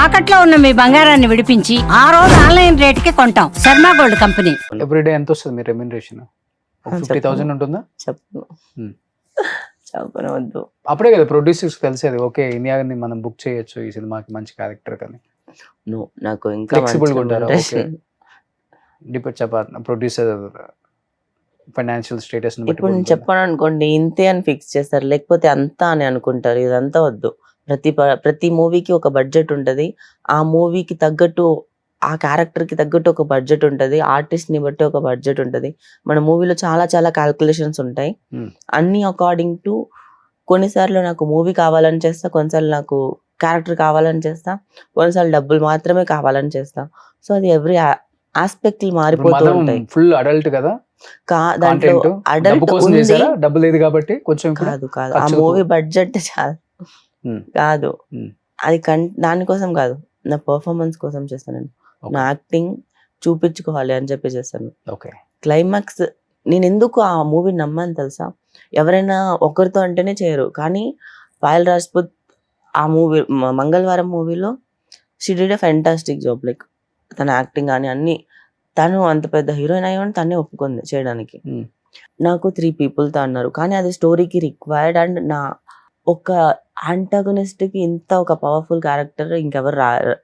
తాకట్లో ఉన్న మీ బంగారాన్ని విడిపించి ఆ రోజు ఆన్లైన్ రేటుకి కొంటాం. Sharma gold company. ఎవ్రీడే ఎంత వస్తుంది మీ రెమ్యూనరేషన్? 50,000 ఉంటుందా? చెప్పు చెప్పనవద్దు. అప్పుడే కదా ప్రొడ్యూసర్స్ తెలిసేది, ఓకే ఇండియాని మనం బుక్ చేయొచ్చు ఈ సినిమాకి మంచి క్యారెక్టర్ కానీ. నాకు ఇంకా ఫ్లెక్సిబుల్ గా ఉంటారా? ఓకే, డిపెండ్ చెప్పాలి ప్రొడ్యూసర్ ఫైనాన్షియల్ స్టేటస్. ఇప్పుడు నేను చెప్పాను అనుకోండి, ఇంతే అని ఫిక్స్ చేస్తారు, లేకపోతే అంతా అని అనుకుంటారు. ఇదంతా వద్దు. ప్రతి మూవీకి ఒక బడ్జెట్ ఉంటది. ఆ మూవీకి తగ్గట్టు, ఆ క్యారెక్టర్ కి తగ్గట్టు ఒక బడ్జెట్ ఉంటది. ఆర్టిస్ట్ ని బట్టి ఒక బడ్జెట్ ఉంటది. మన మూవీలో చాలా చాలా క్యాల్కులేషన్స్ ఉంటాయి. అన్ని అకార్డింగ్ టు, కొన్నిసార్లు నాకు మూవీ కావాలని చేస్తా, కొన్నిసార్లు నాకు క్యారెక్టర్ కావాలని చేస్తా, కొన్నిసార్లు డబ్బులు మాత్రమే కావాలని చేస్తా. సో అది ఎవ్రీ ఆస్పెక్ట్ మారిపోతూ ఉంటాయి. ఫుల్ అడల్ట్ కదా దాంట్లో అడల్ట్ డబ్బు లేదు కాబట్టి కొంచెం కాదు ఆ మూవీ బడ్జెట్ చాలా కాదు. అది దానికోసం కాదు, నా పర్ఫార్మెన్స్ కోసం చేస్తాను. నా యాక్టింగ్ చూపించుకోవాలి అని చెప్పి చేస్తాను. క్లైమాక్స్ నేను ఎందుకు ఆ మూవీ నమ్మాను తెలుసా? ఎవరైనా ఒకరితో అంటేనే చేయరు, కానీ పాయల్ రాజ్పుత్ ఆ మూవీ మంగళవారం మూవీలో she did a fantastic job. Like తన యాక్టింగ్ కానీ అన్ని, తను అంత పెద్ద హీరోయిన్ అయ్యని తనే ఒప్పుకుంది చేయడానికి. నాకు 3 peopleతో అన్నారు, కానీ అది స్టోరీకి రిక్వైర్డ్. అండ్ నా ఒక యాంటాగనిస్ట్ కి ఇంత ఒక పవర్ఫుల్ క్యారెక్టర్ ఇంకెవరు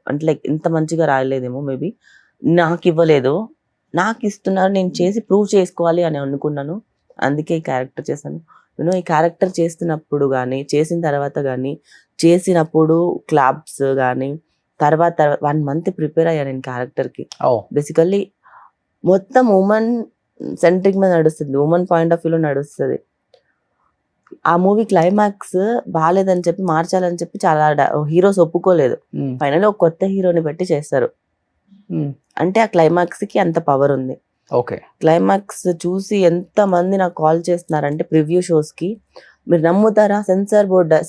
అంటే లైక్ ఇంత మంచిగా రాయలేదేమో. మేబీ నాకు ఇవ్వలేదు, నాకు ఇస్తున్నారు, నేను చేసి ప్రూవ్ చేసుకోవాలి అని అనుకున్నాను. అందుకే ఈ క్యారెక్టర్ చేశాను. నేను ఈ క్యారెక్టర్ చేస్తున్నప్పుడు కానీ, చేసిన తర్వాత కానీ, చేసినప్పుడు క్లాప్స్ కానీ, తర్వాత 1 month ప్రిపేర్ అయ్యాను నేను క్యారెక్టర్కి. బేసికల్లీ మొత్తం ఉమెన్ సెంట్రిక్ మీద నడుస్తుంది, ఉమెన్ పాయింట్ ఆఫ్ వ్యూలో నడుస్తుంది. ఆ మూవీ క్లైమాక్స్ బాగాలేదని చెప్పి మార్చాలని చెప్పి చాలా హీరోస్ ఒప్పుకోలేదు. ఫైనల్ ఒక కొత్త హీరోని పెట్టి చేస్తారు. అంటే ఆ క్లైమాక్స్ కి అంత పవర్ ఉంది. క్లైమాక్స్ చూసి ఎంత మంది నాకు కాల్ చేస్తున్నారంటే ప్రివ్యూ షోస్ కి, మీరు నమ్ముతారా,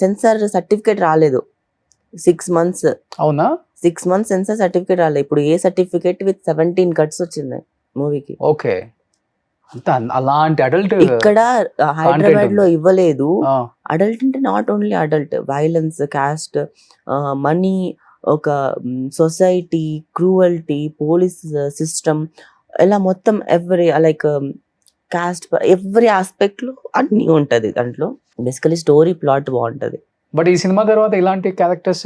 సెన్సార్ సర్టిఫికేట్ రాలేదు 6 months. అవునా? 6 months సెన్సార్ సర్టిఫికేట్ రాలేదు. ఇప్పుడు ఏ సర్టిఫికేట్ విత్ 17 cuts వచ్చింది మూవీకి. ఓకే, అలాంటి అడల్ట్ ఇక్కడ హైదరాబాద్ లో ఇవ్వలేదు. అడల్ట్ అంటే not only adult, violence, cost, money, ఒక సొసైటీ, క్రూవల్టీ, పోలీస్ సిస్టమ్, ఇలా మొత్తం every like cost, every aspect లో అన్ని ఉంటది దాంట్లో. బేసికలీ స్టోరీ ప్లాట్ బాగుంటది. బట్ ఈ సినిమా తర్వాత ఇలాంటి క్యారెక్టర్స్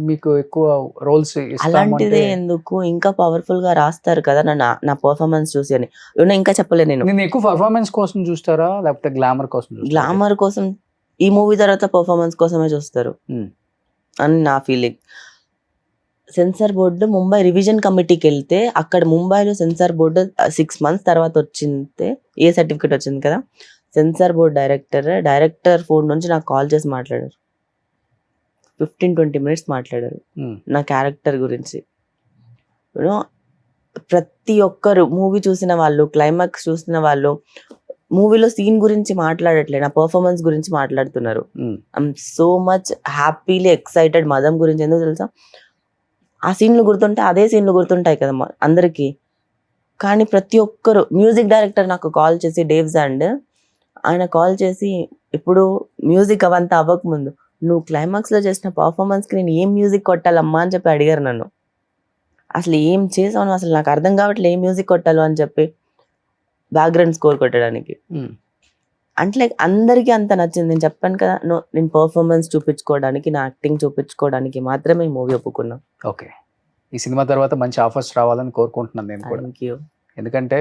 మీకు ఎక్కువ రోల్స్ అలాంటిదే ఎందుకు, ఇంకా పవర్ఫుల్ గా రాస్తారు కదా నా పర్ఫార్మెన్స్ చూసి అని. ఇంకా చెప్పలేదు నేను ఎక్కువ పర్ఫార్మెన్స్ కోసం చూస్తారా లేకపోతే గ్లామర్ కోసం? గ్లామర్ కోసం. ఈ మూవీ తర్వాత పర్ఫార్మెన్స్ కోసమే చూస్తారు అని నా feeling. Censor board Mumbai revision కమిటీకి వెళ్తే, అక్కడ ముంబైలో సెన్సార్ బోర్డు 6 months తర్వాత వచ్చింది, ఏ సర్టిఫికేట్ వచ్చింది కదా. సెన్సార్ బోర్డు డైరెక్టర్ ఫోన్ నుంచి నాకు కాల్ చేసి మాట్లాడారు. 15-20 minutes మాట్లాడారు నా క్యారెక్టర్ గురించి. ప్రతి ఒక్కరు మూవీ చూసిన వాళ్ళు, క్లైమాక్స్ చూసిన వాళ్ళు మూవీలో సీన్ గురించి మాట్లాడట్లేదు, నా పర్ఫార్మెన్స్ గురించి మాట్లాడుతున్నారు. I'm so much happily excited. మదం గురించి ఎందుకు తెలుసా, ఆ సీన్లు గుర్తుంటే అదే సీన్లు గుర్తుంటాయి కదా అందరికి. కానీ ప్రతి ఒక్కరు, మ్యూజిక్ డైరెక్టర్ నాకు కాల్ చేసి, డేవ్ జాండ్, ఆయన కాల్ చేసి, ఇప్పుడు మ్యూజిక్ అవంతా అవ్వకముందు నువ్వు క్లైమాక్స్ లో చేసిన పర్ఫార్మెన్స్ కి నేను ఏం మ్యూజిక్ కొట్టాలమ్మా అని చెప్పి అడిగారు నన్ను. అసలు ఏం చేసాను అసలు నాకు అర్థం కావట్లేదు, ఏం మ్యూజిక్ కొట్టాలో అని చెప్పి బ్యాక్గ్రౌండ్ స్కోర్ కొట్టడానికి. అంటే లైక్ అందరికీ అంత నచ్చింది. నేను చెప్పాను కదా, నేను పర్ఫార్మెన్స్ చూపించుకోవడానికి, నా యాక్టింగ్ చూపించుకోవడానికి మాత్రమే ఈ మూవీ ఒప్పుకున్నా. ఓకే, ఈ సినిమా తర్వాత మంచి ఆఫర్స్ రావాలని కోరుకుంటున్నాను నేను కూడా. Thank you. ఎందుకంటే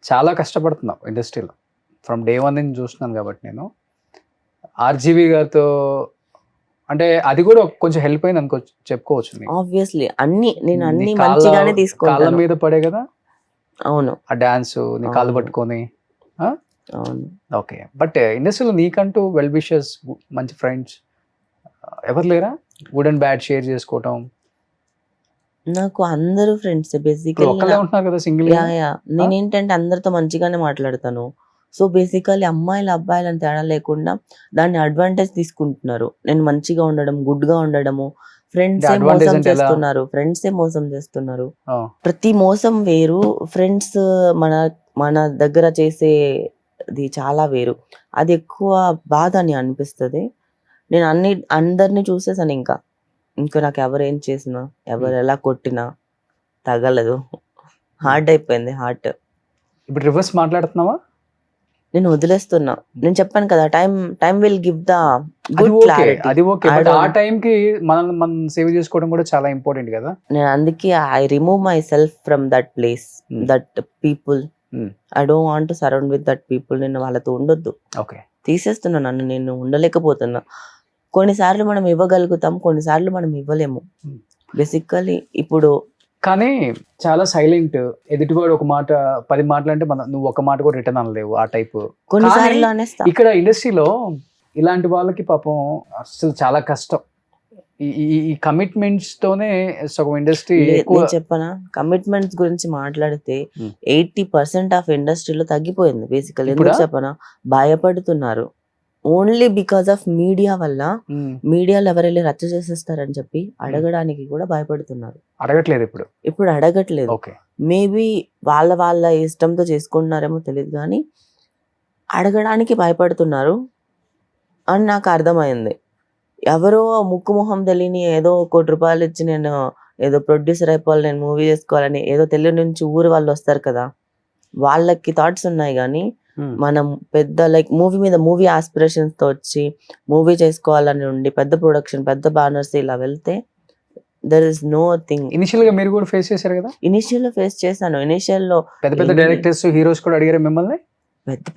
చాలా కష్టపడుతున్నాం ఇండస్ట్రీలో, ఫ్రమ్ డే 1 నుంచి చూస్తున్నాను కాబట్టి. నేను ఆర్జీవి గారితో అంటే అది కూడా కొంచెం హెల్ప్ అయింది అనుకో, చెప్పుకోవచ్చు. ఆబ్వియస్లీ నేను అన్ని మంచిగానే తీసుకున్నాను. కాళ్ళ మీద పడే కదా. అవును, ఆ డాన్స్ నీ కాళ్ళు పట్టుకొని. అవును. ఓకే, బట్ ఇండస్ట్రీలో నీకంటూ వెల్ విషర్స్, మంచి ఫ్రెండ్స్ ఎవరు లేరా? గుడ్ అండ్ బ్యాడ్ షేర్ చేసుకోవటం. నాకు అందరూ ఫ్రెండ్స్ బేసికల్లీ. ఒక్కలే ఉంటున్నారు కదా సింగిల్. నేనేంటంటే అందరితో మంచిగానే మాట్లాడతాను. సో బేసికల్లీ అమ్మాయిలు అబ్బాయిలని తేడా లేకుండా దాన్ని అడ్వాంటేజ్ తీసుకుంటున్నారు. నేను మంచిగా ఉండడం, గుడ్ గా ఉండడము, ఫ్రెండ్సే మోసం చేస్తున్నారు. ప్రతి మోసం వేరు, ఫ్రెండ్స్ మన దగ్గర చేసేది చాలా వేరు. అది ఎక్కువ బాధ అని అనిపిస్తుంది. నేను అందరినీ చూసేసాను ఇంకా. ఇంకా నాకు ఎవరు ఏం చేసినా, ఎవరు ఎలా కొట్టినా తగలదు. హార్డ్ అయిపోయింది హార్ట్. ఇప్పుడు రివర్స్ మాట్లాడుతున్నావా? నేను వదిలేస్తున్నా. నేను చెప్పాను కదా, టైం విల్ గివ్ ద అది గుడ్ ఓకే, క్లారిటీ. అది ఓకే. బట్ ఆ టైంకి మనం సేవ్ చేసుకోవడం కూడా చాలా ఇంపార్టెంట్ కదా. నేను అందుకే I remove my self from that place, that people. I don't want to surround with that people. నేను వాళ్ళతో ఉండొద్దు. ఓకే, తీసేస్తున్నా, నన్ను నేను ఉండలేకపోతున్నా. కొన్నిసార్లు మనం ఇవ్వగలుగుతాం, కొన్నిసార్లు మనం ఇవ్వలేము. బేసికలీ ఇప్పుడు కానీ చాలా సైలెంట్. ఎదుటివాడు ఒక మాట 10 మాటలు అంటే నువ్వు ఒక మాట కూడా రిటర్న్ అనలేవు ఆ టైప్. కొన్నిసార్లు అనేస్తా. ఇక్కడ ఇండస్ట్రీలో ఇలాంటి వాళ్ళకి పాపం అసలు చాలా కష్టం. ఈ కమిట్మెంట్స్ తోనే సగం ఇండస్ట్రీ. నేను చెప్పనా, కమిట్మెంట్స్ గురించి మాట్లాడితే 80% ఆఫ్ ఇండస్ట్రీలో తగ్గిపోయింది బేసికల్. ఎందుకు చెప్పనా, భయపడుతున్నారు. ఓన్లీ బికాస్ ఆఫ్ మీడియా వల్ల. మీడియాలో ఎవరెళ్ళి రచ్చ చేసేస్తారని చెప్పి అడగడానికి కూడా భయపడుతున్నారు. అడగట్లేదు ఇప్పుడు అడగట్లేదు. మేబీ వాళ్ళ ఇష్టంతో చేసుకుంటున్నారేమో తెలియదు, కానీ అడగడానికి భయపడుతున్నారు అని నాకు అర్థమైంది. ఎవరో ముక్కు మొహం తెలియని ఏదో ₹1 ఇచ్చి నేను ఏదో ప్రొడ్యూసర్ అయిపోవాలి, నేను మూవీ చేసుకోవాలని ఏదో తెలియని నుంచి ఊరు వాళ్ళు వస్తారు కదా, వాళ్ళకి థాట్స్ ఉన్నాయి. కానీ మనం పెద్ద మూవీ మీద మూవీ ఆస్పిరేషన్స్ తో వచ్చి మూవీ చేసుకోవాలని ఉండి పెద్ద ప్రొడక్షన్, పెద్ద బ్యానర్స్ ఇలా వెళ్తే there is nothing. Initial గా మీరు కూడా ఫేస్ చేశారు కదా? ఇనిషియల్ లో ఫేస్ చేశాను. ఇనిషియల్ లో పెద్ద డైరెక్టర్స్, హీరోస్ కూడా అడిగారు మిమ్మల్ని?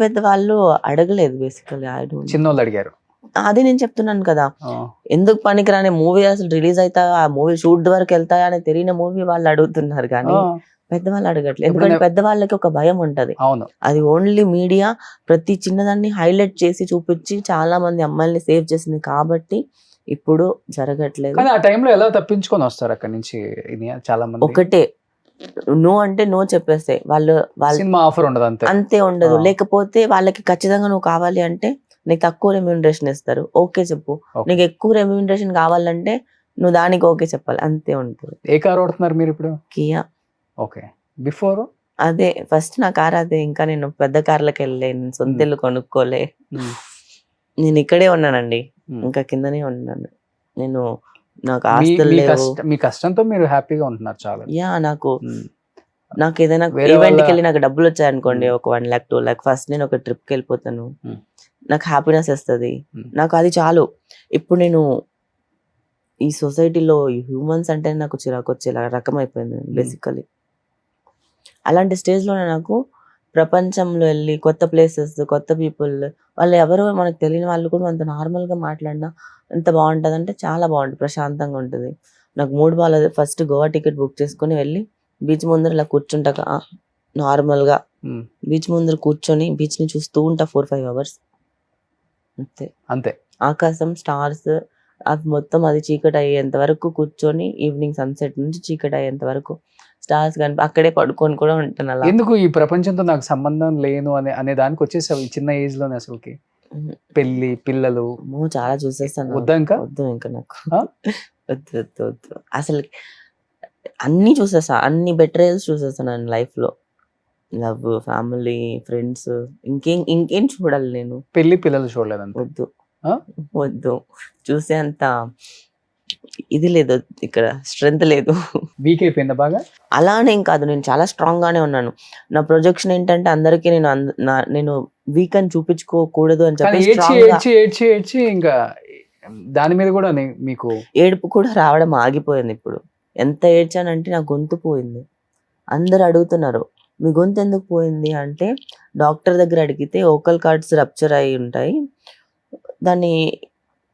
పెద్ద వాళ్ళు అడగలేదు బేసికల్లీ. చిన్నోళ్ళు అడిగారు. అదే నేను చెప్తున్నాను కదా, ఎందుకు పనికిరాని మూవీ అసలు రిలీజ్ అవుతా, ఆ మూవీ షూట్ వరకు వెళ్తాయా అని తెలియని మూవీ వాళ్ళు అడుగుతున్నారు, కానీ పెద్దవాళ్ళు అడగట్లేదు. ఎందుకంటే పెద్దవాళ్ళకి ఒక భయం ఉంటది. అది ఓన్లీ మీడియా ప్రతి చిన్నదాన్ని హైలైట్ చేసి చూపించి చాలా మంది అమ్మాయిల్ని సేవ్ చేసింది కాబట్టి ఇప్పుడు జరగట్లేదు. ఆ టైంలో ఎలా తప్పించుకొని వస్తారు అక్కడి నుంచి? చాలా మంది ఒకటే, నో అంటే నో చెప్పేస్తే వాళ్ళు సినిమా ఆఫర్ ఉండదు, అంతే ఉండదు. లేకపోతే వాళ్ళకి ఖచ్చితంగా నువ్వు కావాలి అంటే నీకు తక్కువ రెమ్యూనరేషన్ ఇస్తారు, ఓకే చెప్పు. నీకు ఎక్కువ రెమ్యూనరేషన్ కావాలంటే నువ్వు దానికి ఓకే చెప్పాలి, అంతే ఉంటుంది. ఏ కార్ వాడుతున్నారు మీరు ఇప్పుడు? కియా. ఓకే. బిఫోర్ అదే ఫస్ట్ నా కార్ అదే. ఇంకా నేను పెద్ద కార్లకు వెళ్ళే, నేను సొంత ఇల్లు కొనుక్కోలే. నేను ఇక్కడే ఉన్నానండి, ఇంకా కిందనే ఉన్నాను నేను. నాకు ఆస్తులు లేవు. మీ కష్టంతో మీరు హ్యాపీగా ఉంటున్నారు చాలా. యా, నాకు ఏదైనా ఈవెంట్కి వెళ్ళి నాకు డబ్బులు వచ్చాయనుకోండి, ఒక 1 lakh 2 lakh, ఫస్ట్ నేను ఒక ట్రిప్కి వెళ్ళిపోతాను, నాకు హ్యాపీనెస్ వస్తుంది, నాకు అది చాలు. ఇప్పుడు నేను ఈ సొసైటీలో హ్యూమన్స్ అంటే నాకు చిరాకు వచ్చే రకం అయిపోయింది బేసికలీ. అలాంటి స్టేజ్లో నాకు ప్రపంచంలో వెళ్ళి కొత్త ప్లేసెస్, కొత్త పీపుల్, వాళ్ళు ఎవరో మనకు తెలియని వాళ్ళు కూడా అంత నార్మల్గా మాట్లాడినా ఎంత బాగుంటుంది అంటే చాలా బాగుంటుంది, ప్రశాంతంగా ఉంటుంది. నాకు మూడు బాగాలేదు, ఫస్ట్ గోవా టికెట్ బుక్ చేసుకుని వెళ్ళి బీచ్ ముందర ఇలా కూర్చుంటాక నార్మల్గా బీచ్ ముందర కూర్చొని బీచ్ని చూస్తూ ఉంటా 4-5 hours అంతే. ఆకాశం, స్టార్స్, అది మొత్తం అది చీకటి అయ్యేంత వరకు కూర్చొని, ఈవినింగ్ సన్సెట్ నుంచి చీకటి అయ్యేంత వరకు స్టార్స్ కనిపి అక్కడే పడుకొని కూడా ఉంటాను అలా. ఎందుకు ఈ ప్రపంచంతో నాకు సంబంధం లేను అనే దానికి వచ్చేసావు ఈ చిన్న ఏజ్ లోనే? అసలుకి పెళ్లి, పిల్లలు చాలా చూసేస్తాను. వద్దు ఇంకా నాకు వద్దు. అసలు అన్ని చూసేస్తా, అన్ని బెటరేల్స్ చూసేస్తాను నేను లైఫ్ లో. లవ్, ఫ్యామిలీ, ఫ్రెండ్స్, ఇంకేం చూడాలి నేను? పెళ్లి, పిల్లలు చూడలేదు? వద్దు. చూసే అంత ఇది లేదు, ఇక్కడ స్ట్రెంత్ లేదు. వీక్ అయిపోయిందా బాగా? అలానే కాదు, నేను చాలా స్ట్రాంగ్ గానే ఉన్నాను. నా ప్రొజెక్షన్ ఏంటంటే అందరికీ నేను వీక్ అని చూపించుకోకూడదు అని చెప్పి ఏడ్చి ఇంకా దాని మీద కూడా మీకు ఏడుపు కూడా రావడం ఆగిపోయింది. ఇప్పుడు ఎంత ఏడ్చానంటే నా గొంతు పోయింది. అందరు అడుగుతున్నారు మీ గొంతు ఎందుకు పోయింది అంటే, డాక్టర్ దగ్గర అడిగితే ఓకల్ కార్డ్స్ రప్చర్ అయి ఉంటాయి, దాన్ని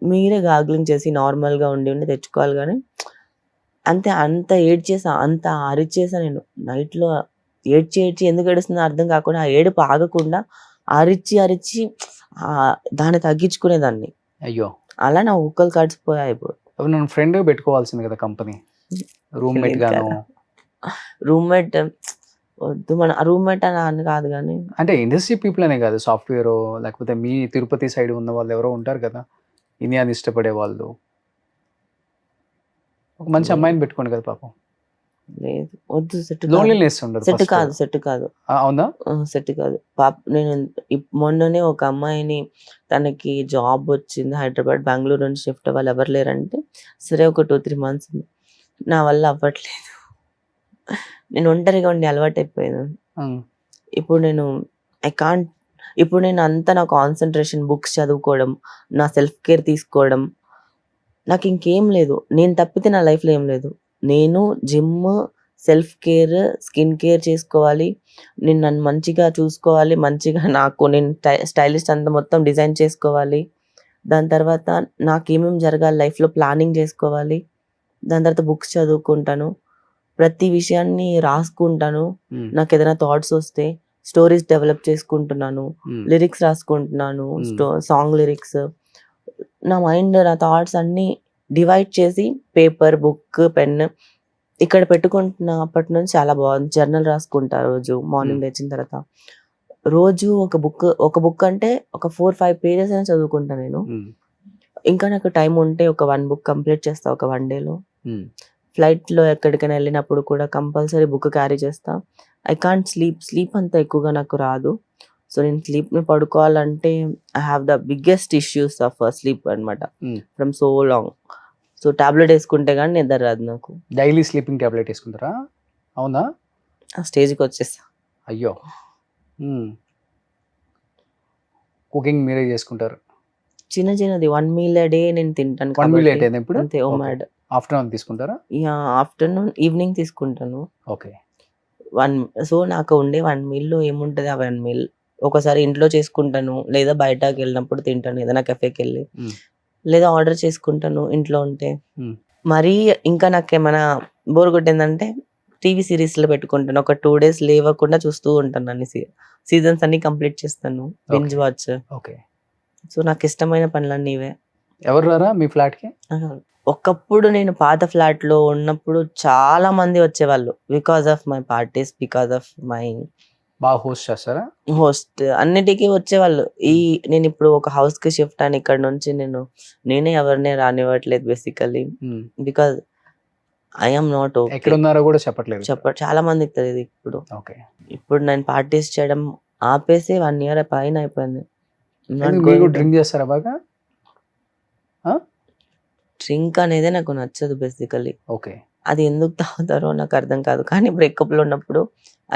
మీరే గాగ్లింగ్ చేసి నార్మల్గా ఉండి తెచ్చుకోవాలి. కానీ అంత ఏడ్చేసా, అంత అరిచేసా నేను నైట్లో. ఏడ్చి ఎందుకు ఏడుస్తుందో అర్థం కాకుండా, ఆ ఏడుపు ఆగకుండా అరిచి దాన్ని తగ్గించుకునేదాన్ని. అయ్యో, అలా నా ఓకల్ కార్డ్స్ పోయాయి. ఇప్పుడు నన్ను ఫ్రెండ్ పెట్టుకోవాల్సింది కదా కంపెనీ, రూమ్మేట్ గాను. రూమ్మేట్ వద్దు, మన రూమ్మేట్ అని కాదు, కానీ అంటే ఇండస్ట్రీ పీపుల్ అనే కాదు, సాఫ్ట్వేర్ లేకపోతే మీ తిరుపతి సైడ్ ఉన్న వాళ్ళు ఎవరో ఉంటారు కదా, ఇండియాని ఇష్టపడే వాళ్ళు. ఒక మంచి అమ్మాయిని పెట్టుకోండి కదా పాపం. లేదు, వద్దు. సెట్ కాదు. అవునా? సెట్ కాదు పాప. నేను మొన్ననే ఒక అమ్మాయిని, తనకి జాబ్ వచ్చింది హైదరాబాద్, బెంగళూరు నుంచి షిఫ్ట్ అవ్వాలి, ఎవరు లేరంటే సరే ఒక 2-3 months నా వల్ల అవ్వట్లేదు. నేను ఒంటరిగా ఉండి అలవాటైపోయాను. ఇప్పుడు నేను ఇప్పుడు నేను అంతా నా కాన్సన్ట్రేషన్ బుక్స్ చదువుకోవడం, నా సెల్ఫ్ కేర్ తీసుకోవడం, నాకు ఇంకేం లేదు. నేను తప్పితే నా లైఫ్లో ఏం లేదు. నేను gym, self care, skin care చేసుకోవాలి. నేను నన్ను మంచిగా చూసుకోవాలి. మంచిగా నేను స్టైలిస్ట్ అంతా మొత్తం డిజైన్ చేసుకోవాలి. దాని తర్వాత నాకేమేమి జరగాలి లైఫ్లో ప్లానింగ్ చేసుకోవాలి. దాని తర్వాత బుక్స్ చదువుకుంటాను. ప్రతి విషయాన్ని రాసుకుంటాను. నాకు ఏదైనా థాట్స్ వస్తే స్టోరీస్ డెవలప్ చేసుకుంటున్నాను. లిరిక్స్ రాసుకుంటున్నాను. Song lyrics. నా మైండ్, నా థాట్స్ అన్ని డివైడ్ చేసి పేపర్, బుక్, పెన్ ఇక్కడ పెట్టుకుంటున్నప్పటి నుంచి చాలా బాగుంది. జర్నల్ రాసుకుంటా రోజు మార్నింగ్ లేచిన తర్వాత. రోజు ఒక బుక్ అంటే ఒక 4-5 pages అయినా చదువుకుంటా నేను. ఇంకా నాకు టైం ఉంటే ఒక 1 book కంప్లీట్ చేస్తా ఒక 1 dayలో. ఫ్లైట్లో ఎక్కడికైనా వెళ్ళినప్పుడు కూడా కంపల్సరీ బుక్ క్యారీ చేస్తా. ఐ కాంట్ స్లీప్ అంత ఎక్కువగా నాకు రాదు. సో నేను స్లీప్ని పడుకోవాలంటే I have the biggest issues of sleep అనమాట from so long. So tablet వేసుకుంటే కానీ నిద్ర రాదు నాకు. డైలీ స్లీపింగ్ టాబ్లెట్ వేసుకుంటారా? అవునా? ఆ స్టేజ్కి వచ్చేస్తా. అయ్యో. కుకింగ్ మీరే చేసుకుంటారు? చిన్నది 1 meal a day నేను తింటాను. 1 meal a day ఇప్పుడు? అంతే. ఓమాడ్. ఆఫ్టర్నూన్ తీసుకుంటారా? ఆఫ్టర్నూన్, ఈవినింగ్ తీసుకుంటాను. ఓకే. సో నాకు ఉండే 1 meal ఏముంటుంది? ఆ 1 meal ఒకసారి ఇంట్లో చేసుకుంటాను, లేదా బయటకు వెళ్ళినప్పుడు తింటాను, ఏదైనా కెఫేకి వెళ్ళి, లేదా ఆర్డర్ చేసుకుంటాను ఇంట్లో ఉంటే. మరీ ఇంకా నాకు ఏమైనా బోర్ కొట్టిందంటే టీవీ సిరీస్లో పెట్టుకుంటాను. ఒక 2 days లేవకుండా చూస్తూ ఉంటాను. అన్ని సీజన్స్ అన్ని కంప్లీట్ చేస్తాను. Binge watch. ఓకే. సో నాకు ఇష్టమైన పనులన్నీ ఇవే. ఎవరు రారా మీ ఫ్లాట్కి? ఒకప్పుడు నేను పాత ఫ్లాట్లో ఉన్నప్పుడు చాలా మంది వచ్చేవాళ్ళు. Because of my parties, because of my బాగా హోస్ట్ చేస్తారా? హోస్ట్ అన్నిటికీ వచ్చేవాళ్ళు. నేను ఇప్పుడు ఒక హౌస్ కి షిఫ్ట్ అని ఇక్కడ నుంచి నేనే ఎవరిని రానివ్వట్లేదు basically. Because I'm not okay. ఎక్కడ ఉన్నారో కూడా చెప్పట్లేదు. చాలా మందికి తెలియదు ఇప్పుడు. ఓకే. ఇప్పుడు నేను పార్టీస్ చేయడం ఆపేసి 1 year పైన అయిపోయింది. డ్రింక్ చేస్తారా బాగా? డ్రింక్ అనేది నాకు నచ్చదు బేసికలీ. ఓకే. అది ఎందుకు తాగుతారో నాకు అర్థం కాదు. కానీ బ్రేకప్ లో ఉన్నప్పుడు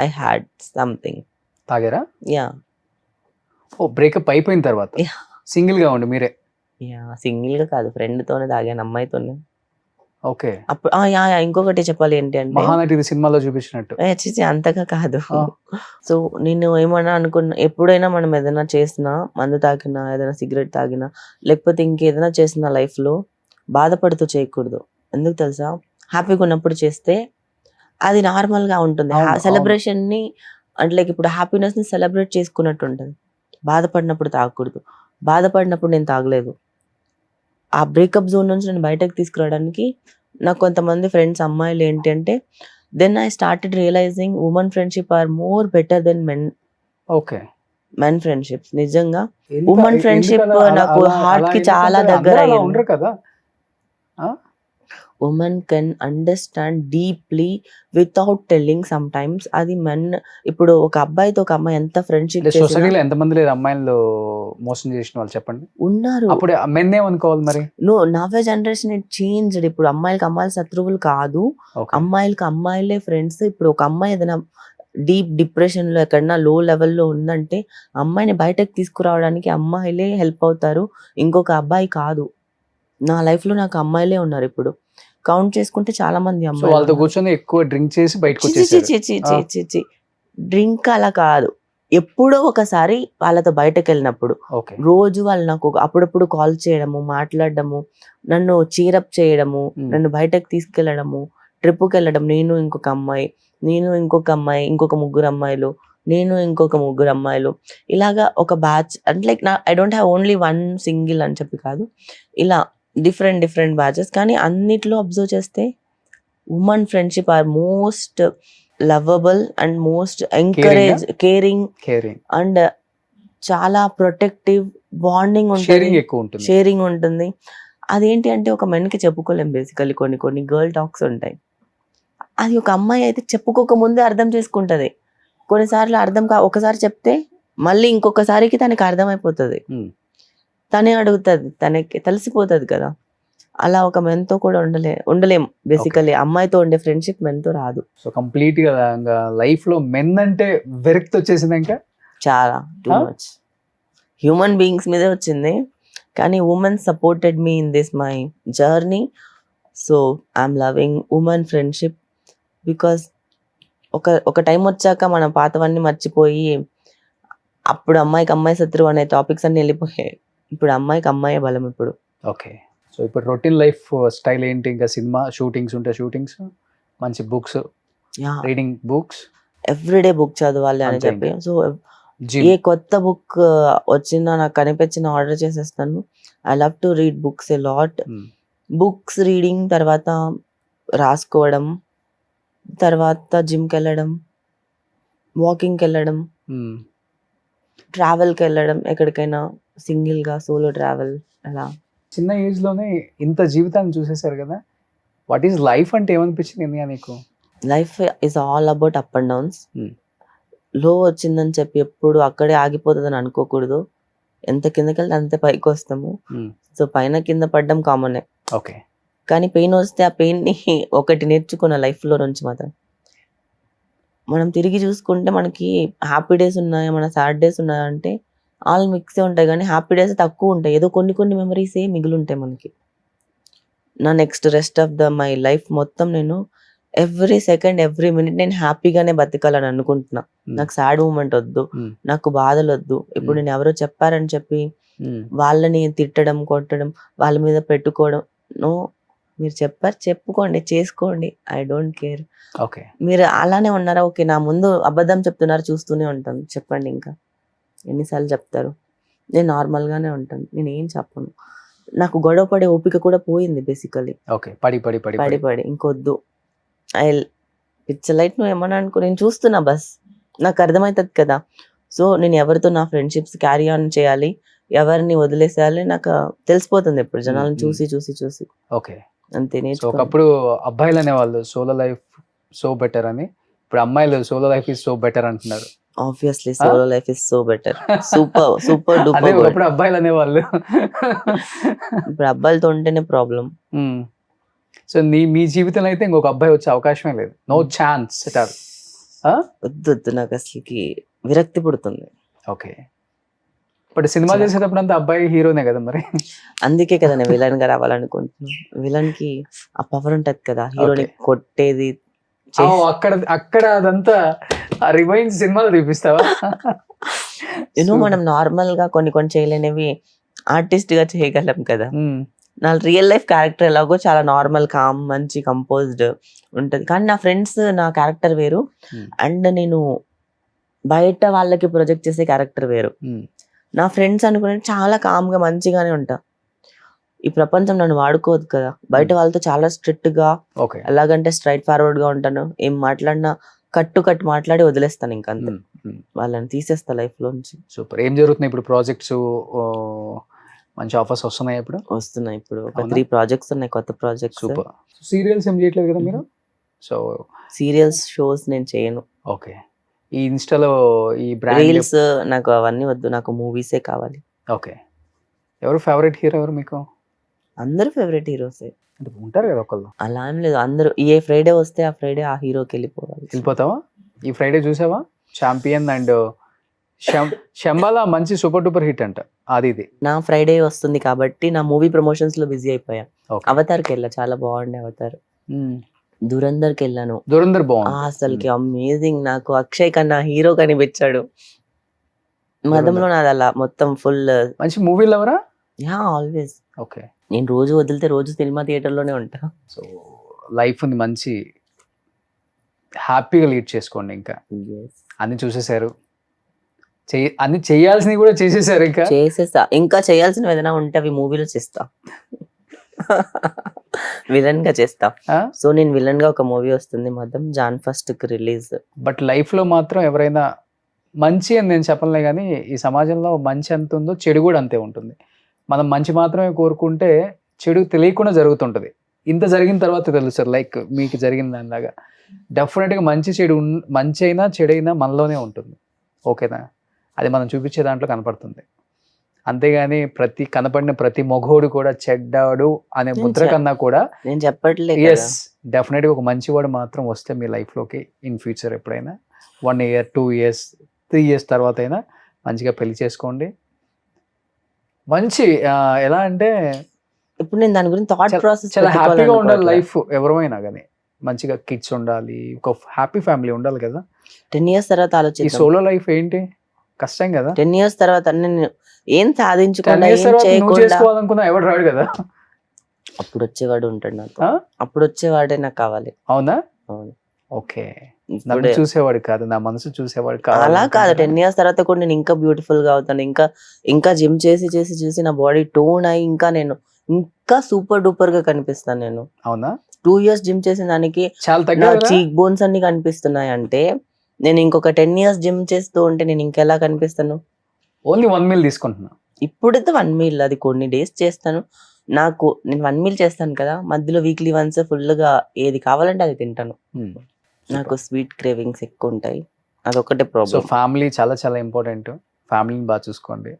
ఐ హ్యాడ్ సంథింగ్. తాగారా? యా. ఓ, బ్రేకప్ అయిపోయిన తర్వాత సింగిల్ గా ఉండి మీరే? యా, సింగిల్ గా కాదు, ఫ్రెండ్ తోనే తాగాను, అమ్మాయితోనే. ఓకే. అప్పుడు ఇంకొకటి చెప్పాలి ఏంటి అంటే, మహానటి సినిమాలో చూపించినట్టు అంతగా కాదు. సో నేను ఏమన్నా అనుకున్నా, ఎప్పుడైనా మనం ఏదైనా చేసినా, మందు తాగినా, ఏదైనా సిగరెట్ తాగినా, లేకపోతే ఇంకేదైనా చేసినా లైఫ్ లో బాధపడుతూ చేయకూడదు. ఎందుకు తెలుసా? హ్యాపీగా ఉన్నప్పుడు చేస్తే అది నార్మల్ గా ఉంటుంది. సెలబ్రేషన్ ని అంటే లైక్ ఇప్పుడు హ్యాపీనెస్ ని సెలబ్రేట్ చేసుకున్నట్టు ఉంటుంది. బాధపడినప్పుడు తాగకూడదు. బాధపడినప్పుడు నేను తాగలేదు. ఆ బ్రేకప్ జోన్ నుంచి నేను బయటకు తీసుకురావడానికి నాకు కొంతమంది ఫ్రెండ్స్ అమ్మాయిలు ఏంటి అంటే, then I started realizing women friendship are more better than men. Okay. Men friendships నిజంగా, ఉమెన్ ఫ్రెండ్షిప్ నాకు హార్ట్ కి చాలా దగ్గర అయ్యింది. కదా. Women can understand deeply without telling sometimes. అది మెన్, ఇప్పుడు ఒక అబ్బాయితో ఒక అమ్మాయి ఎంత ఫ్రెండ్షిప్ సొసైటీలో ఎంతమంది లేదు అమ్మాయిలు మోసం చేసిన వాళ్ళు చెప్పండి? ఉన్నారు. అప్పుడు మెన్ ఏమనుకోవాలి మరి? నవ్వే జనరేషన్ ఇట్ చేంజ్డ్. ఇప్పుడు అమ్మాయిలకి అమ్మాయిలు శత్రువులు కాదు, అమ్మాయిలకి అమ్మాయిలే ఫ్రెండ్స్. ఇప్పుడు ఒక అమ్మాయి ఏదైనా డీప్ డిప్రెషన్ లో ఎక్కడన్నా లో లెవెల్లో ఉందంటే అమ్మాయిని బయటకు తీసుకురావడానికి అమ్మాయిలే హెల్ప్ అవుతారు, ఇంకొక అబ్బాయి కాదు. నా లైఫ్ లో నాకు అమ్మాయిలే ఉన్నారు. ఇప్పుడు కౌంట్ చేసుకుంటే చాలా మంది అమ్మాయిలు. వాళ్ళతో కూర్చొని ఎక్కువ డ్రింక్ చేసి బయటకు వచ్చేసారు. డ్రింక్ అలా కాదు, ఎప్పుడో ఒకసారి వాళ్ళతో బయటకు వెళ్ళినప్పుడు. రోజు వాళ్ళు నాకు అప్పుడప్పుడు కాల్ చేయడము, మాట్లాడడము, నన్ను చీరప్ చేయడము, నన్ను బయటకు తీసుకెళ్లడము, ట్రిప్కి వెళ్ళడం, నేను ఇంకొక అమ్మాయి, ఇంకొక 3 అమ్మాయిలు, నేను ఇంకొక 3 అమ్మాయిలు, ఇలాగా ఒక బ్యాచ్. అంటే like I don't have only 1 single అని చెప్పి కాదు, ఇలా డిఫరెంట్ బ్యాచెస్. కానీ అన్నిట్లో అబ్జర్వ్ చేస్తే women friendship are most lovable and most encourage, caring and చాలా ప్రొటెక్టివ్ బాండింగ్ ఉంటుంది, షేరింగ్ ఉంటుంది. అదేంటి అంటే ఒక మెన్కి చెప్పుకోలేం బేసికలీ. కొన్ని గర్ల్ టాక్స్ ఉంటాయి, అది ఒక అమ్మాయి అయితే చెప్పుకోక ముందే అర్థం చేసుకుంటది. కొన్నిసార్లు ఒకసారి చెప్తే మళ్ళీ ఇంకొకసారికి తనకి అర్థమైపోతుంది, తనే అడుగుతుంది, తనకి తెలిసిపోతుంది కదా. అలా ఒక మెన్తో కూడా ఉండలేం బేసికలీ. అమ్మాయితో ఉండే ఫ్రెండ్షిప్ మెన్తో రాదు. సో కంప్లీట్ గా లైఫ్ లో మెన్ అంటే విరక్తి వచ్చేసింది ఇంకా. చాలా two Huh? Much. Human beings మీదే వచ్చింది, కానీ women supported me in this my journey. So I'm loving women friendship because ఒక టైం వచ్చాక మనం పాతవన్నీ మర్చిపోయి, అప్పుడు అమ్మాయికి అమ్మాయి శత్రువు అనే టాపిక్స్ అన్ని వెళ్ళిపోయాయి. ఇప్పుడు అమ్మాయికి అమ్మాయే బలం ఇప్పుడు. ఓకే. సో ఇప్పుడు రొటీన్ లైఫ్ స్టైల్ ఏంటి? ఇంకా సినిమా షూటింగ్స్ ఉంటే షూటింగ్స్, మంచి books, reading books, everyday book చదవాలి అని అంతే చెప్పి. So gym. ఏ కొత్త బుక్ వచ్చినా నాకు కనిపించిన ఆర్డర్ చేసేస్తాను. I love to read books a lot. Books reading, తర్వాత రాసుకోవడం, తర్వాత జిమ్కి వెళ్ళడం, వాకింగ్కి వెళ్ళడం, ట్రావెల్కి వెళ్ళడం, ఎక్కడికైనా సింగిల్గా సోలో ట్రావెల్ అలా. చిన్న ఏజ్ లోనే ఇంత జీవితాన్ని చూసేశారు కదా, వాట్ ఈస్ లైఫ్ అంటే ఏమనిపించింది ఇండియా నీకు? Life is all about up and downs. Hmm. లో వచ్చిందని చెప్పి ఎప్పుడు అక్కడే ఆగిపోతుందని అనుకోకూడదు. ఎంత కిందకి వెళ్తే అంతే పైకి వస్తాము. సో పైన కింద పడ్డం కామనే, ఓకే. కానీ పెయిన్ వస్తే ఆ పెయిన్ని ఒకటి నేర్చుకున్న లైఫ్లో నుంచి మాత్రం. మనం తిరిగి చూసుకుంటే మనకి హ్యాపీ డేస్ ఉన్నాయా, మన సాడ్ డేస్ ఉన్నాయా అంటే ఆల్ మిక్సే ఉంటాయి, కానీ హ్యాపీ డేస్ తక్కువ ఉంటాయి. ఏదో కొన్ని మెమరీసే మిగిలి ఉంటాయి మనకి. నా next rest of my life మొత్తం నేను ఎవ్రీ సెకండ్ ఎవ్రీ మినిట్ నేను హ్యాపీగానే బతకాలని అనుకుంటున్నా. నాకు సాడ్ మూమెంట్ వద్దు, నాకు బాధలు వద్దు. ఇప్పుడు నేను ఎవరో చెప్పారని చెప్పి వాళ్ళని తిట్టడం, కొట్టడం, వాళ్ళ మీద పెట్టుకోవడం, నో. మీరు చెప్పారు, చెప్పుకోండి, చేసుకోండి, ఐ డోంట్ కేర్. ఓకే. మీరు అలానే ఉన్నారా, ఓకే, నా ముందు అబద్ధం చెప్తున్నారు, చూస్తూనే ఉంటాను, చెప్పండి. ఇంకా ఎన్నిసార్లు చెప్తారు? నేను నార్మల్గానే ఉంటాను, నేను ఏం చెప్పను. నాకు గొడవ పడే ఓపిక కూడా పోయింది బేసికలీ. ఓకే. పడి ఇంకొద్దు. ఐ పిచ్చ లైట్, నువ్వు ఏమన్నా అనుకో, నేను చూస్తున్నా బస్, నాకు అర్థమవుతుంది కదా. సో నేను ఎవరితో నా ఫ్రెండ్షిప్స్ క్యారీ ఆన్ చేయాలి, ఎవరిని వదిలేసేయాలి నాకు తెలిసిపోతుంది ఇప్పుడు జనాలను చూసి. ఓకే. అంతే. సో ఒకప్పుడు అబ్బాయిలు అనేవాళ్ళు సోలో లైఫ్ సో బెటర్ అని, ఇప్పుడు అమ్మాయిలు solo life is so better అంటున్నారు. Obviously solo life is so better. Super అదే డూపర్. ఒకప్పుడు అబ్బాయిలు అనేవాళ్ళు. ఇప్పుడు అబ్బాయిలతో ఉంటేనే ప్రాబ్లం. సో మీ జీవితంలో అయితే ఇంకొక అబ్బాయి వచ్చే అవకాశమే లేదు, నో ఛాన్స్ ఎట్ ఆల్. వద్దు, నాకు అసలుకి విరక్తి పుడుతుంది. ఓకే. బట్ సినిమా చేసేటప్పుడు అంతా అబ్బాయి హీరోనే కదా మరి. అందుకే కదా నేను విలన్ గా రావాలనుకుంటున్నాను. విలన్ కి ఆ పవర్ ఉంటది కదా, హీరోని కొట్టేది. అక్కడ అదంతా రిమైన్స్ సినిమాలో చూపిస్తావా? మనం నార్మల్ గా కొన్ని చేయలేనివి ఆర్టిస్ట్ గా చేయగలం కదా. నా రియల్ లైఫ్ క్యారెక్టర్ ఎలాగో చాలా నార్మల్, కామ్, మంచి కంపోజ్డ్ ఉంటది. కానీ నా ఫ్రెండ్స్ నా క్యారెక్టర్ వేరు, అండ్ నేను బయట వాళ్ళకి ప్రొజెక్ట్ చేసే క్యారెక్టర్ వేరు. నా ఫ్రెండ్స్ అనుకునే చాలా కామ్ గా మంచిగానే ఉంటా. ఈ ప్రపంచం నన్ను వాడుకోదు కదా, బయట వాళ్ళతో చాలా స్ట్రిక్ట్ గా, ఎలాగంటే స్ట్రైట్ ఫార్వర్డ్ గా ఉంటాను. ఏం మాట్లాడినా కట్టు మాట్లాడి వదిలేస్తాను, ఇంకా అంతే. వాళ్ళని తీసేస్తా లైఫ్ లోంచి. సూపర్. ఏం జరుగుతుంది ఇప్పుడు? ప్రాజెక్ట్స్, మంచి ఆఫర్స్ వస్తున్నాయి ఇప్పుడు? వస్తున్నాయి. ఇప్పుడు ఒక 3 ప్రాజెక్ట్స్ ఉన్నాయి, కొత్త ప్రాజెక్ట్స్. సూపర్. సీరియల్స్ ఏం చేయట్లేదు కదా మీరు? సో సీరియల్స్, షోస్ నేను చేయను. ఓకే. ఈ ఇన్స్టాలో ఈ బ్రాండ్ రీల్స్ నాకు అవన్నీ వద్దు, నాకు మూవీసే కావాలి. ఓకే. ఎవరు ఫేవరెట్ హీరో ఎవరు మీకు? అందరూ ఫేవరెట్ హీరోసే ఉంటారు కదా ఒకళ్ళు. అలా ఏం లేదు, అందరూ ఏ ఫ్రైడే వస్తే ఆ ఫ్రైడే ఆ హీరోకి వెళ్ళిపోతావా? ఈ ఫ్రైడే చూసావా ఛాంపియన్ అండ్ శంబాలా? మంచి సూపర్ డూపర్ హిట్ అంట అది. ఇది నా ఫ్రైడే వస్తుంది కాబట్టి నా మూవీ ప్రమోషన్స్ లో బిజీ అయిపోయా. అవతార్కి వెళ్ళా, చాలా బాగుండే అవతార్. దురందర్కి వెళ్ళాను. దురందర్ బాగుంది అసలుకి, అమేజింగ్. నాకు అక్షయ్ కన్నా హీరో కనిపించాడు. మదంలో నాది అలా మొత్తం ఫుల్ మంచి మూవీ లవరా? Yeah, always. ఓకే. నేను రోజు వదిలితే రోజు సినిమా థియేటర్ లోనే ఉంటా. సో లైఫ్ ని మంచి హ్యాపీగా లీడ్ చేసుకోండి. ఇంకా అన్ని చూసేశారు, అన్ని చేయాల్సినవి కూడా చేసేసారు. ఇంకా చేయాల్సినవి ఏదైనా ఉంటే అవి మూవీలో చేస్తా, విలన్ గా చేస్తా. సో నేను విలన్ గా ఒక మూవీ వస్తుంది మదం, Jan 1st కి రిలీజ్. బట్ లైఫ్ లో మాత్రం ఎవరైనా మంచి అని నేను చెప్పలే, కానీ ఈ సమాజంలో మంచి ఎంత ఉందో చెడు కూడా అంతే ఉంటుంది. మనం మంచి మాత్రమే కోరుకుంటే చెడు తెలియకుండా జరుగుతుంటది. ఇంత జరిగిన తర్వాత తెలుస్తుంది, లైక్ మీకు జరిగిన దానిలాగా. డెఫినెట్గా మంచి అయినా చెడైనా మనలోనే ఉంటుంది. ఓకేనా? అది మనం చూపించే దాంట్లో కనపడుతుంది. అంతేగాని కనపడిన ప్రతి మగోడు కూడా చెడ్డాడు అనే ముద్ర కన్నా కూడా నేను చెప్పట్లేదు ఎస్ డెఫినెట్గా ఒక మంచివాడు మాత్రం వస్తే మీ లైఫ్లోకి ఇన్ ఫ్యూచర్ ఎప్పుడైనా 1 year 2 years 3 years తర్వాత అయినా మంచిగా పెళ్లి చేసుకోండి. మంచి ఎలా అంటే ఇప్పుడు నేను దాని గురించి థాట్ ప్రాసెస్ చాలా హ్యాపీగా ఉండాలి లైఫ్ ఎవరైనా కానీ. మంచిగా కిడ్స్ ఉండాలి, ఒక హ్యాపీ ఫ్యామిలీ ఉండాలి కదా. 10 years తర్వాత ఈ ఆలోచిస్తాను. సోలో లైఫ్ ఏంటి కష్టం కదా. 10 years తర్వాత నేను ఏం 10 సాధించకుండా years ఏం తర్వాత నువ్వు చేయకుండా చేసుకోవాలనుకున్నా ఎవడు రాడు కదా. అప్పుడు వచ్చేవాడు ఉంటాడు నాకు. ఆ? అప్పుడు వచ్చేవాడే నాకు కావాలి. అవునా? అవును. ఓకే, నన్ను ఇప్పుడే చూసేవాడు కాదు, నా మనసు చూసేవాడు అలా కాదు. కాదు. 10 years తర్వాత కూడా నేను ఇంకా బ్యూటిఫుల్ గా అవుతాను. ఇంకా జిమ్ చేసి నా బాడీ టోన్ అయ్యి ఇంకా సూపర్ డూపర్ గా కనిపిస్తాను నేను. అవునా? 2 years జిమ్ చేసిన దానికి చాలా నా తగ్గ చీక్ బోన్స్ అన్ని కనిపిస్తున్నాయి అంటే నేను ఇంకొక 10 years జిమ్ చేస్తూ ఉంటే నేను ఇంకెలా కనిపిస్తాను? ఓన్లీ 1 meal తీసుకుంటున్నా. ఇప్పుడైతే 1 meal, అది కొన్ని డేస్ చేస్తాను. నేను 1 meal చేస్తాను కదా, మధ్యలో వీక్లీ వన్స్ ఫుల్ గా ఏది కావాలంటే అది తింటాను. నాకు స్వీట్ క్రేవింగ్స్ ఎక్కువ ఉంటాయి, అదొకటే సో ప్రాబ్లం. ఫ్యామిలీ చాలా చాలా ఇంపార్టెంట్. ఫ్యామిలీని బాగా చూసుకోండి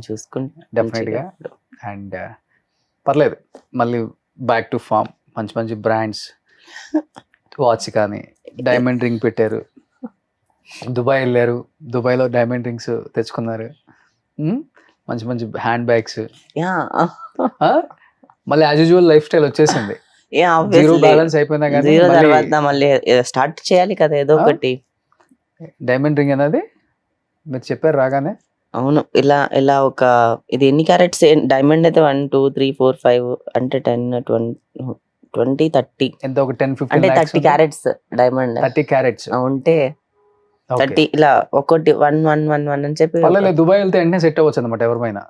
చూసుకుంటా డెఫినెట్ గా. అండ్ పర్లేదు, మళ్ళీ బ్యాక్ టు ఫామ్. మంచి మంచి బ్రాండ్స్ వాచ్ కానీ డైమండ్ రింగ్ పెట్టారు, దుబాయ్ వెళ్ళారు, దుబాయ్లో డైమండ్ రింగ్స్ తెచ్చుకున్నారు, మంచి మంచి హ్యాండ్ బ్యాగ్స్. మళ్ళీ యాజ్ యూజువల్ లైఫ్ స్టైల్ వచ్చేసింది. జీరో బ్యాలెన్స్ అయిపోయినా కానీ జీరో తర్వాత మళ్ళీ స్టార్ట్ చేయాలి కదా ఏదో ఒకటి. డైమండ్ రింగ్ అనేది మీరు చెప్పారు రాగానే. అవును, ఇలా ఒక ఇది ఎన్ని క్యారెట్స్ డైమండ్ అయితే 1 2 3 4 5 అంటే 10 20 30 ఎంత ఒక 10-15 అంటే 30 క్యారెట్స్ డైమండ్ 30 క్యారెట్స్ ఉంటే 30 ఇలా ఒకటి 1 1 1 1 అని చెప్పి పర్లేదు, దుబాయ్ వెళ్తే వెంటనే సెట్ అవ్వచ్చు అనమాట ఎవరిమైనా.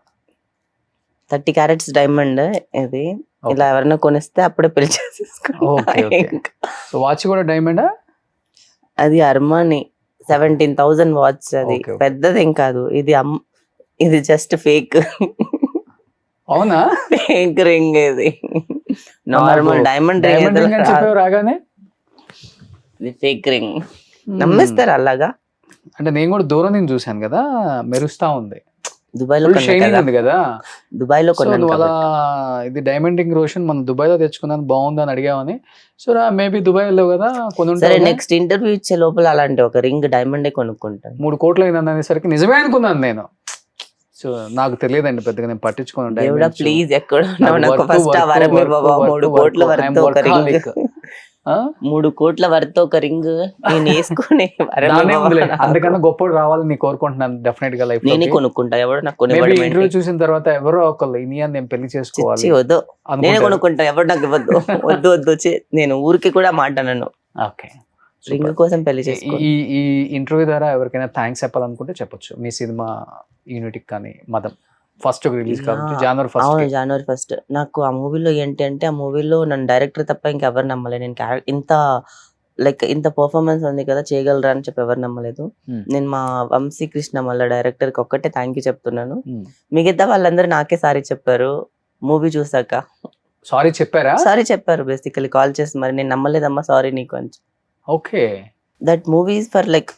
30 క్యారెట్స్ డైమండ్ ఇది. ఇలా ఎవరైనా కొనిస్తే అప్పుడే పెళ్లి చేసేసుకుంటా. సో వాచ్ కూడా డైమండ్? అది అర్మాని 17,000 వాచ్. అది పెద్దదేం కాదు, ఇది జస్ట్ ఫేక్. అవునా? ఫేక్ రింగ్ ఇది, నార్మల్ డైమండ్ రింగ్ రాగానే ఇది ఫేక్ రింగ్. నమ్మేస్తారు అలాగా? అంటే నేను కూడా దూరం నుంచి చూసాను కదా, మెరుస్తా ఉంది. దుబాయ్ లో ఉంది కదా, దుబాయ్ లో అలా ఇది డైమండ్ రింగ్ రోషన్ మనం దుబాయ్ లో తెచ్చుకున్నాను బాగుంది అని అడిగామని. సో మేబీ దుబాయ్ వెళ్ళావు కదా సరే, నెక్స్ట్ ఇంటర్వ్యూ ఇచ్చే లోపల అలాంటి ఒక రింగ్ డైమండ్ కొనుక్కుంటాను. 3 కోట్లు అయింది అనేసరికి నిజమే అనుకున్నాను నేను. సో నాకు తెలియదండి పెద్దగా, నేను పట్టించుకున్నాను. ప్లీజ్ ఎక్కడ 3 కోట్ల వరకు ఒక రింగ్, 3 కోట్ల వరకు ఒక రింగ్ నేను వేసుకుని అందుకన్నా గొప్ప రావాలని నేను కోరుకుంటున్నాను డెఫినెట్ గా లైఫ్. నేనే కొనుక్కుంటా, ఎవరు నాకు ఇంటర్వ్యూ చూసిన తర్వాత ఎవరో ఒకళ్ళు ఇనియా నేను పెళ్లి చేసుకోవాలి వద్దు, నేనే కొనుక్కుంటా, ఎవరు నాకు ఇవ్వద్దు. వద్దు నేను ఊరికి కూడా మాట్లాడను. ఓకే, రింగ్ కోసం పెళ్లి చేసుకో. ఈ ఇంటర్వ్యూ ద్వారా ఎవరికైనా థ్యాంక్స్ చెప్పాలనుకుంటే చెప్పొచ్చు. మీ సినిమా యూనిట్ కానీ మదం ఫస్ట్ రిలీజ్ కాబట్టి జనవరి 1. నాకు ఆ మూవీలో ఏంటి అంటే, ఆ మూవీలో నన్ను డైరెక్టర్ తప్ప ఇంకెవరు నమ్మలేదు. నేను ఇంత పర్ఫార్మెన్స్ ఉంది కదా, చేయగలరా అని చెప్పి ఎవరు నమ్మలేదు. నేను మా వంశీ కృష్ణ మళ్ళీ డైరెక్టర్ కి ఒక్కటే థ్యాంక్ యూ చెప్తున్నాను. మిగతా వాళ్ళందరూ నాకే సారీ చెప్పారు మూవీ చూసాక. సారీ చెప్పారా? సారీ చెప్పారు బేసికలీ, కాల్ చేసి మరి నేను నమ్మలేదమ్మా సారీ నీకు అని. Okay, that movie is for like,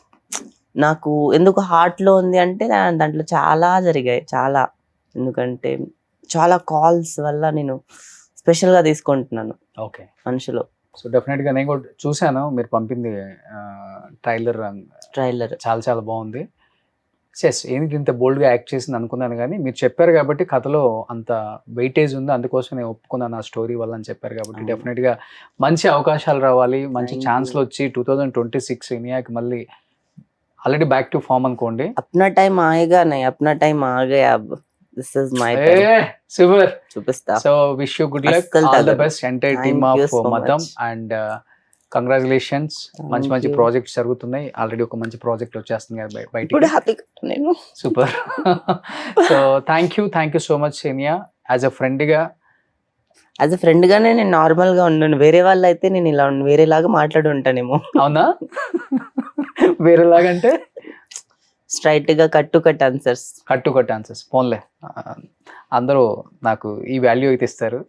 నాకు ఎందుకు హార్ట్ లో ఉంది అంటే దాంట్లో చాలా జరిగాయి, చాలా. ఎందుకంటే చాలా కాల్స్ వల్ల నేను స్పెషల్ గా తీసుకుంటున్నాను ఓకే మనుషులు. సో డెఫినెట్ గా నేను కూడా చూసాను మీరు పంపింది ట్రైలర్ చాలా చాలా బాగుంది. చెస్ ఏంటి ఇంత బోల్డ్ గా యాక్ట్ చేసింది అనుకున్నాను, కానీ మీరు చెప్పారు కాబట్టి కథలో అంత వెయిటేజ్ ఉంది, అందుకోసం నేను ఒప్పుకున్నాను ఆ స్టోరీ వల్ల అని చెప్పారు కాబట్టి డెఫినెట్ గా మంచి అవకాశాలు రావాలి, మంచి ఛాన్స్లు వచ్చి 2026 ఇండియాకి మళ్ళీ ఆల్రెడీ బ్యాక్ టు ఫామ్ అనుకోండి. అప్నా టైం ఆయేగా నై అప్నా టైం ఆ గయా, this is my time. Super, చూపిస్తా. So wish you good luck, all the best entire team of మదం అండ్ కంగ్రాచులేషన్స్. మంచి మంచి ప్రాజెక్ట్స్ జరుగుతున్నాయి, ఆల్రెడీ ఒక మంచి ప్రాజెక్ట్ వచ్చేస్తుంది కదా బయటికి. నేను super. So thank you so much Senia. As a friend గానే నేను నార్మల్ గా ఉన్నాను, వేరే వాళ్ళు అయితే నేను ఇలా వేరేలాగా మాట్లాడి ఉంటానేమో. అవునా? వేరేలాగా అంటే స్ట్రైట్ గా కట్ ఆన్సర్స్ ఫోన్లే. అందరూ నాకు ఈ వాల్యూ అయితే ఇస్తారు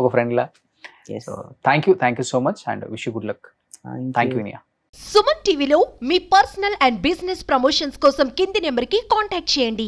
ఒక friend law. So thank you so much and wish you good luck. Thank you Inaya. Suman టీవీలో మీ పర్సనల్ అండ్ బిజినెస్ ప్రమోషన్స్ కోసం కింది నెంబర్ కి కాంటాక్ట్ చేయండి.